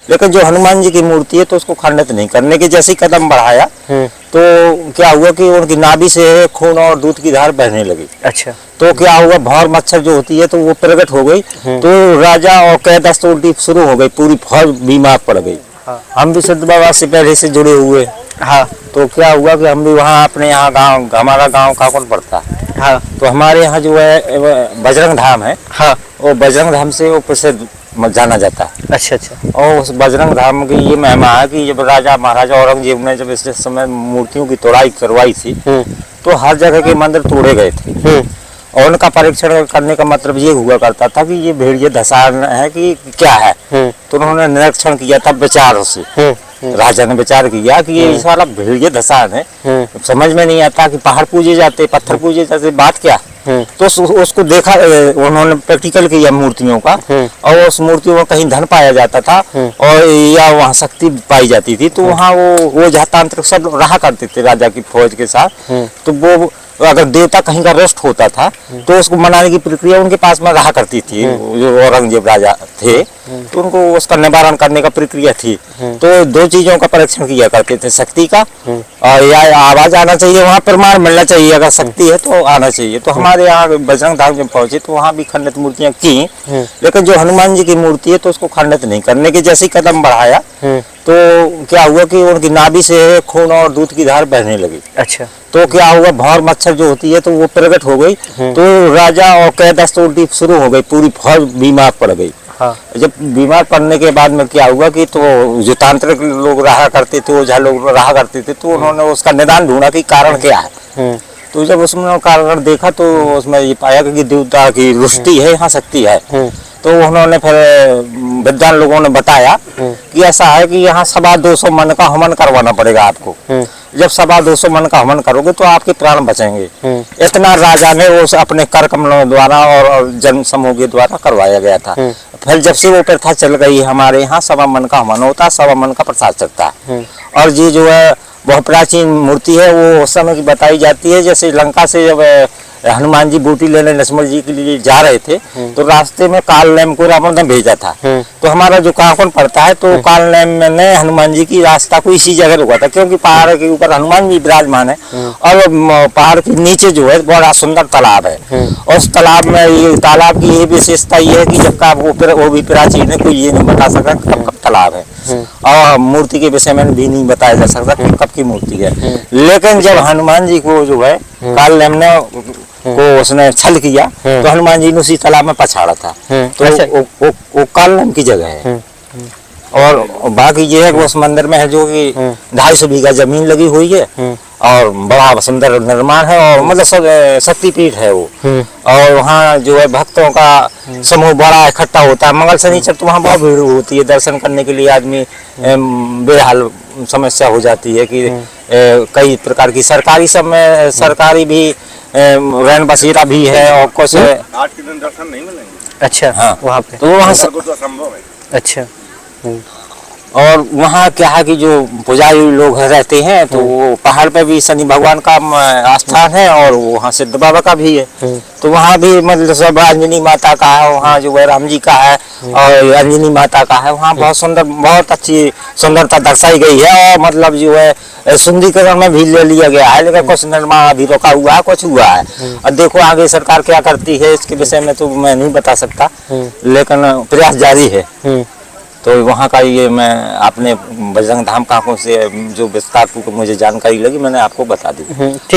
लेकिन जो हनुमान जी की मूर्ति है तो उसको खंडित नहीं करने के जैसे ही कदम बढ़ाया तो क्या हुआ कि उनकी नाभि से खून और दूध की धार बहने लगी। अच्छा। तो क्या हुआ, भौर मच्छर जो होती है तो वो प्रकट हो गई, तो राजा और कैदस्त उल्टी शुरू हो गई, पूरी फौज बीमार पड़ गई। हाँ। हम भी सिद्ध बाबा से पहले से जुड़े हुए। हाँ। तो क्या हुआ कि हम भी वहाँ अपने यहाँ गांव, हमारा गांव काकुन पड़ता है। हाँ। तो हमारे यहाँ जो है बजरंग धाम है। हाँ। वो बजरंग धाम से वो प्रसिद्ध जाना जाता है। अच्छा अच्छा। और उस बजरंग धाम की ये महिमा है कि जब राजा महाराजा औरंगजेब ने जब इस समय मूर्तियों की तोड़ाई करवाई थी तो हर जगह के मंदिर तोड़े गए थे और उनका परीक्षण करने का मतलब ये हुआ करता था कि ये भेड़िए धसान है कि क्या है। तो उन्होंने निरीक्षण किया था विचार से। राजा ने विचार किया कि ये सारा भेड़िए धसान है, समझ में नहीं आता कि पहाड़ पूजे जाते, पत्थर पूजे जाते, बात क्या। तो उसको देखा, उन्होंने प्रैक्टिकल किया मूर्तियों का और उस मूर्तियों में कहीं धन पाया जाता था और या वहाँ शक्ति पाई जाती थी। तो वहाँ वो तांत्रिक सब रहा करते थे राजा की फौज के साथ। तो वो अगर देवता कहीं का रेस्ट होता था तो उसको मनाने की प्रक्रिया उनके पास में रहा करती थी। जो औरंगजेब राजा थे तो उनको उसका निवारण करने का प्रक्रिया थी। तो दो चीजों का परीक्षण किया करते थे, शक्ति का और या आवाज आना चाहिए, वहाँ प्रमाण मिलना चाहिए, अगर शक्ति है तो आना चाहिए। तो हमारे यहाँ बजरंग धाम जब पहुंचे तो वहाँ भी खंडित मूर्तियां की, लेकिन जो हनुमान जी की मूर्ति है तो उसको खंडित नहीं करने के जैसे ही कदम बढ़ाया तो क्या हुआ कि उनकी नाभि से खून और दूध की धार बहने लगी। अच्छा। तो क्या हुआ, भौर मच्छर जो होती है तो वो प्रकट हो गई, तो राजा और कैदस्त उल्टी शुरू हो गई, पूरी फौज बीमार पड़ गई। हाँ। जब बीमार पड़ने के बाद में क्या हुआ कि तो जो तांत्रिक लोग रहा करते थे, ओझा लोग रहा करते थे, तो उन्होंने उसका निदान ढूंढा कि कारण क्या है। तो जब उसमें कारण देखा तो उसमें ये पाया कि देवता की रुष्टि है, यहाँ शक्ति है। तो उन्होंने फिर विद्वान लोगों ने बताया कि ऐसा है कि यहाँ 225 मन का हवन करवाना पड़ेगा आपको। जब 225 मन का हवन करोगे तो आपके प्राण बचेंगे। इतना राजा ने उस अपने कर कमलों द्वारा और जन्म समूह के द्वारा करवाया गया था। फिर जब से वो प्रथा चल गई, हमारे यहाँ 1.25 मन का हवन होता है, 1.25 मन का प्रसाद चलता है। और ये जो है बहुत प्राचीन मूर्ति है, वो उस समय की बताई जाती है जैसे लंका से जब हनुमान जी बूटी लेने लक्ष्मण जी के लिए जा रहे थे तो रास्ते में काल नेम को रावण ने भेजा था। तो हमारा जो काकुन पड़ता है तो काल नेम ने हनुमान जी की रास्ता को इसी जगह रुका था, क्योंकि पहाड़ के ऊपर हनुमान जी विराजमान है और पहाड़ के नीचे जो है बड़ा सुंदर तालाब है। और उस तालाब में ये तालाब की ये विशेषता ये है कि जब का वो भी प्राचीन है, कोई ये नहीं बता सकता कब तालाब है और मूर्ति के विषय में भी नहीं बताया जा सकता कि कब की मूर्ति है। लेकिन जब हनुमान जी को जो है काल नेम ने को उसने छल किया तो हनुमान जी ने उसी तालाब में पछाड़ा था। तो वो काल नेम की जगह है। और बाकी ये है कि उस मंदिर में है जो कि 250 बीघा जमीन लगी हुई है और बड़ा सुंदर निर्माण है और मतलब शक्तिपीठ है वो। और वहाँ जो है भक्तों का समूह बड़ा इकट्ठा होता है। मंगल शनिचर तो वहाँ बहुत भीड़ होती है, दर्शन करने के लिए आदमी बेहाल समस्या हो जाती है कि कई प्रकार की सरकारी समय सरकारी भी रैन बसेरा भी है और कुछ 8 के दिन दर्शन नहीं मिलेंगे। अच्छा। हाँ। वहाँ पे तो वहाँ तो असंभव है। अच्छा। और वहाँ क्या है कि जो पुजारी लोग रहते हैं तो वो पहाड़ पे भी शनि भगवान का स्थान है और वहाँ सिद्ध बाबा का भी है। तो वहाँ भी मतलब सब अंजनी माता का है, वहाँ जो है राम जी का है और अंजनी माता का है। वहाँ बहुत सुंदर, बहुत अच्छी सुंदरता दर्शाई गई है और मतलब जो है सुंदरीकरण में भी ले लिया गया है, लेकिन कुछ निर्माण अभी रुका हुआ है, कुछ हुआ है। और देखो आगे सरकार क्या करती है इसके विषय में तो मैं नहीं बता सकता, लेकिन प्रयास जारी है। तो वहाँ का ये मैं अपने बजरंग धाम काकों से जो विस्तार पूर्वक मुझे जानकारी लगी मैंने आपको बता दी। ठीक।